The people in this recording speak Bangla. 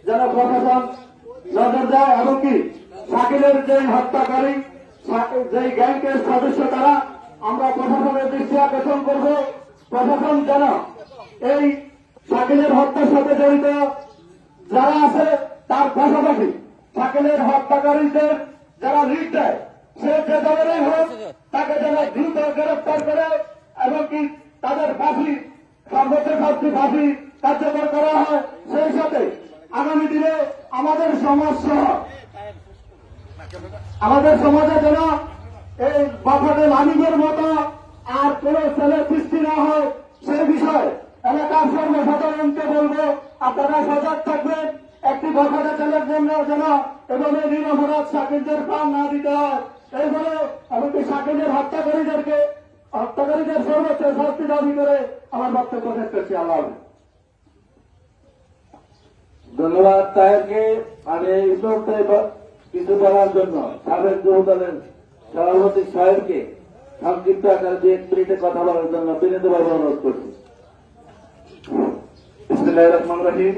যেন প্রশাসন নজর দেয় এবং কি শাকিলের যে হত্যাকারী যে গ্যাংকের সদস্য তারা আমরা প্রশাসনের দৃষ্টি আকর্ষণ করব। প্রশাসন যেন এই শাকিলের হত্যার সাথে জড়িত যারা আছে তার পাশাপাশি শাকিলের হত্যাকারীদের যারা লিড দেয় সে যে দলেরই হোক তাকে যেন দ্রুত গ্রেফতার করে এবং কি তাদের ফাঁসি সর্বোচ্চ শাস্তি ফাঁসি কার্যকর করা হয়। সেই সাথে আগামী দিনে আমাদের সমাজ সহ আমাদের সমাজে যেন এই বাফাদের আমিনের মতো আর কোন ছেলে সৃষ্টি না হয় সেই বিষয়ে এলাকার সর্বসাধারণকে বলবো আপনারা সজাগ থাকবেন। একটি বাফাদে ছেলের জন্য যেন এভাবে নিরপরাধ শাকিলদের প্রাণ না দিতে হয় এই বলে এমনকি শাকিলের হত্যাকারীদের সর্বোচ্চ শাস্তি দাবি করে আমার বক্তব্য শেষ করছি। আল্লাহ ধন্যবাদ তাহেরকে। আমি এই মুহূর্তে কিছু বলার জন্য সাবেক যুব দলের সভাপতি সাহেবকে সংক্ষিপ্ত আকারে 2-1 মিনিটে কথা বলার জন্য বিনীতভাবে অনুরোধ করছি। বিসমিল্লাহির রহমানির রহিম।